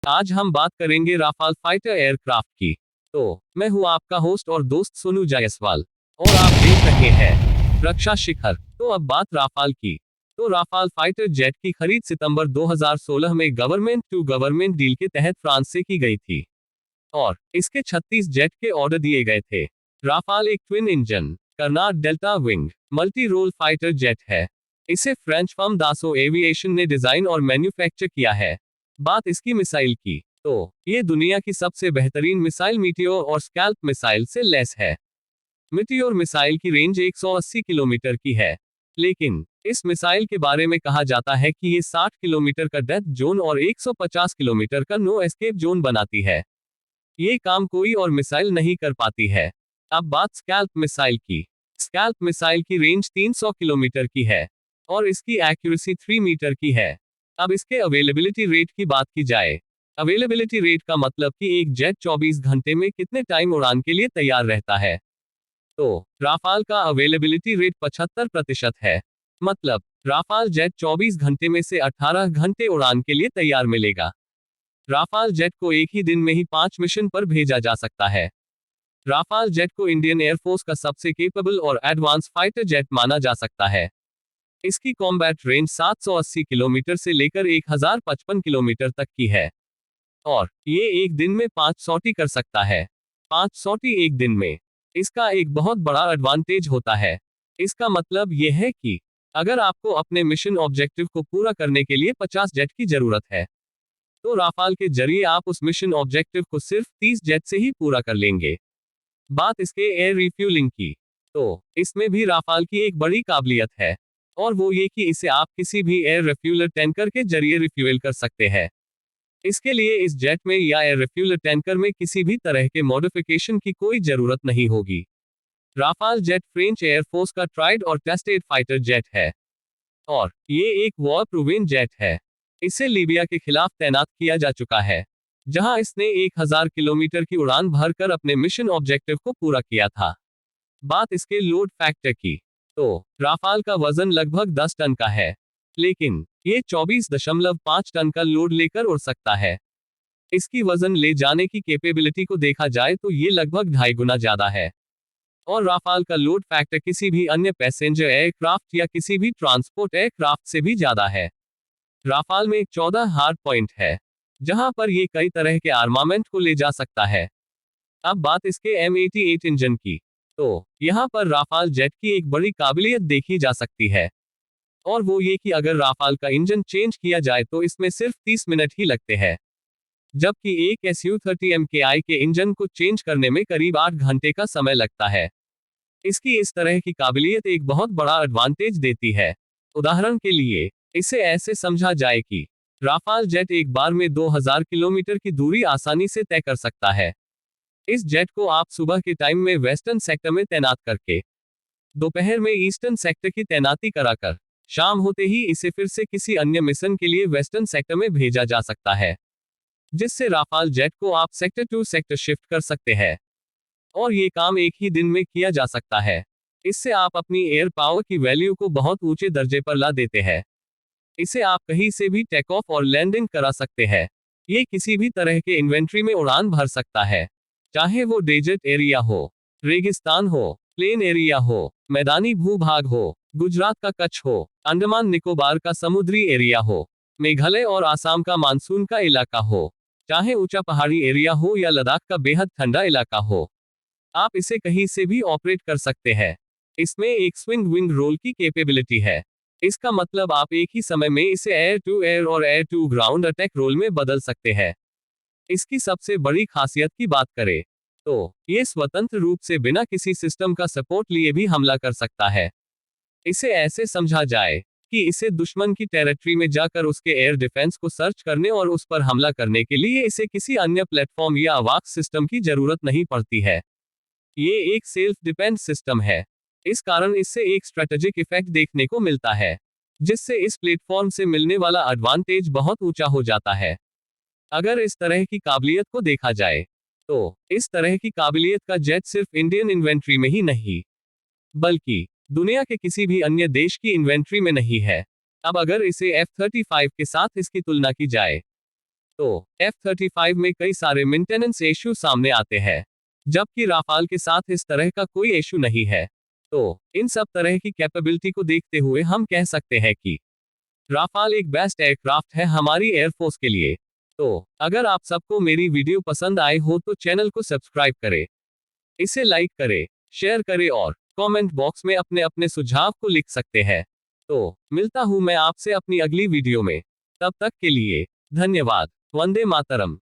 आज हम बात करेंगे राफाल फाइटर एयरक्राफ्ट की। तो मैं हूं आपका होस्ट और दोस्त सोनू जायसवाल और आप देख रहे हैं रक्षा शिखर। तो अब बात राफाल की। तो राफाल फाइटर जेट की खरीद सितंबर 2016 में गवर्नमेंट टू गवर्नमेंट डील के तहत फ्रांस से की गई थी और इसके 36 जेट के ऑर्डर दिए गए थे। राफाल एक twin engine canard delta wing multi role fighter jet है। इसे फ्रेंच फर्म दासो एविएशन ने डिजाइन और मैन्युफैक्चर किया है। बात इसकी मिसाइल की, तो ये दुनिया की सबसे बेहतरीन मिसाइल मीटियोर और स्कैल्प मिसाइल से लैस है। मीटियोर मिसाइल की रेंज 180 किलोमीटर की है, लेकिन इस मिसाइल के बारे में कहा जाता है कि ये 60 किलोमीटर का डेथ जोन और 150 किलोमीटर का नो एस्केप जोन बनाती है। ये काम कोई और मिसाइल नहीं कर पाती है। अब बात स्कैल्प मिसाइल की। स्कैल्प मिसाइल की रेंज 300 किलोमीटर की है और इसकी एक्यूरेसी 3 मीटर की है। अब इसके अवेलेबिलिटी रेट की बात की जाए। अवेलेबिलिटी रेट का मतलब कि एक जेट 24 घंटे में कितने टाइम उड़ान के लिए तैयार रहता है। तो राफाल का अवेलेबिलिटी रेट 75% है। मतलब राफाल जेट 24 घंटे में से 18 घंटे उड़ान के लिए तैयार मिलेगा। राफाल जेट को एक ही दिन में ही 5 मिशन पर भेजा जा सकता है। राफाल जेट को इंडियन एयरफोर्स का सबसे केपेबल और एडवांस फाइटर जेट माना जा सकता है। इसकी कॉम्बैट रेंज 780 किलोमीटर से लेकर 1055 किलोमीटर तक की है और ये एक दिन में 5 सॉटी कर सकता है। 5 सॉटी एक दिन में। इसका एक बहुत बड़ा एडवांटेज होता है। इसका मतलब यह है कि अगर आपको अपने मिशन ऑब्जेक्टिव को पूरा करने के लिए 50 जेट की जरूरत है, तो राफाल के जरिए आप उस मिशन ऑब्जेक्टिव को सिर्फ 30 जेट से ही पूरा कर लेंगे। बात इसके एयर रिफ्यूलिंग की, तो इसमें भी राफाल की एक बड़ी काबिलियत है और वो ये कि इसे आप किसी भी एयर रिफ्यूलर टैंकर के जरिए रिफ्यूल कर सकते हैं। इसके लिए इस जेट में या एयर रिफ्यूलर टैंकर में किसी भी तरह के मॉडिफिकेशन की कोई जरूरत नहीं होगी। राफाल जेट फ्रेंच एयरफोर्स का ट्राइड और टेस्टेड फाइटर जेट है और ये एक वॉर प्रूवन जेट है। इसे लीबिया के खिलाफ तैनात किया जा चुका है, जहां इसने 1000 किलोमीटर की उड़ान भरकर अपने मिशन ऑब्जेक्टिव को पूरा किया था। बात इसके लोड फैक्टर की, तो राफाल का वजन लगभग 10 टन का है, लेकिन ये 24.5 टन का लोड लेकर उड़ सकता है। इसकी वजन ले जाने की कैपेबिलिटी को देखा जाए तो ये लगभग 2.5 गुना ज्यादा है और राफाल का लोड फैक्टर किसी भी अन्य पैसेंजर एयरक्राफ्ट या किसी भी ट्रांसपोर्ट एयरक्राफ्ट से भी ज्यादा है। राफाल में 14 हार्ड पॉइंट है, जहां पर ये कई तरह के आर्मामेंट को ले जा सकता है। अब बात इसके M88 इंजन की, तो यहाँ पर राफाल जेट की एक बड़ी काबिलियत देखी जा सकती है और वो ये कि अगर राफाल का इंजन चेंज किया जाए तो इसमें सिर्फ 30 मिनट ही लगते हैं, जबकि एक Su-30 MKI के इंजन को चेंज करने में करीब 8 घंटे का समय लगता है। इसकी इस तरह की काबिलियत एक बहुत बड़ा एडवांटेज देती है। उदाहरण के लिए इसे ऐसे समझा जाए कि राफाल जेट एक बार में 2000 किलोमीटर की दूरी आसानी से तय कर सकता है। इस जेट को आप सुबह के टाइम में वेस्टर्न सेक्टर में तैनात करके दोपहर में ईस्टर्न सेक्टर की तैनाती कराकर शाम होते ही इसे फिर से किसी अन्य मिशन के लिए वेस्टर्न सेक्टर में भेजा जा सकता है, जिससे राफाल जेट को आप सेक्टर टू सेक्टर शिफ्ट कर सकते हैं और ये काम एक ही दिन में किया जा सकता है। इससे आप अपनी एयर पावर की वैल्यू को बहुत ऊंचे दर्जे पर ला देते हैं। इसे आप कहीं से भी टेक ऑफ और लैंडिंग करा सकते हैं। ये किसी भी तरह के इन्वेंट्री में उड़ान भर सकता है, चाहे वो डेजर्ट एरिया हो, रेगिस्तान हो, प्लेन एरिया हो, मैदानी भूभाग हो, गुजरात का कच्छ हो, अंडमान निकोबार का समुद्री एरिया हो, मेघालय और आसाम का मानसून का इलाका हो, चाहे ऊंचा पहाड़ी एरिया हो या लद्दाख का बेहद ठंडा इलाका हो, आप इसे कहीं से भी ऑपरेट कर सकते हैं। इसमें एक स्विंग विंग रोल की कैपेबिलिटी है। इसका मतलब आप एक ही समय में इसे एयर टू एयर और air to ground attack role में बदल सकते हैं। इसकी सबसे बड़ी खासियत की बात करें तो ये स्वतंत्र रूप से बिना किसी सिस्टम का सपोर्ट लिए भी हमला कर सकता है। इसे ऐसे समझा जाए कि इसे दुश्मन की टेरिटरी में जाकर उसके एयर डिफेंस को सर्च करने और उस पर हमला करने के लिए इसे किसी अन्य प्लेटफॉर्म या अवाक सिस्टम की जरूरत नहीं पड़ती है। ये एक सेल्फ डिपेंड सिस्टम है। इस कारण इससे एक स्ट्रेटेजिक इफेक्ट देखने को मिलता है, जिससे इस प्लेटफॉर्म से मिलने वाला एडवांटेज बहुत ऊंचा हो जाता है। अगर इस तरह की काबिलियत को देखा जाए तो इस तरह की काबिलियत का जेट सिर्फ इंडियन इन्वेंट्री में ही नहीं, बल्कि दुनिया के किसी भी अन्य देश की इन्वेंट्री में नहीं है। अब अगर इसे F-35 के साथ इसकी तुलना की जाए तो F-35 में कई सारे मेंटेनेंस इश्यू सामने आते हैं, जबकि राफाल के साथ इस तरह का कोई इश्यू नहीं है। तो इन सब तरह की कैपेबिलिटी को देखते हुए हम कह सकते हैं कि राफाल एक बेस्ट एयरक्राफ्ट है हमारी एयरफोर्स के लिए। तो अगर आप सबको मेरी वीडियो पसंद आए हो तो चैनल को सब्सक्राइब करें, इसे लाइक करें, शेयर करें और कमेंट बॉक्स में अपने अपने सुझाव को लिख सकते हैं। तो मिलता हूं मैं आपसे अपनी अगली वीडियो में, तब तक के लिए धन्यवाद। वंदे मातरम।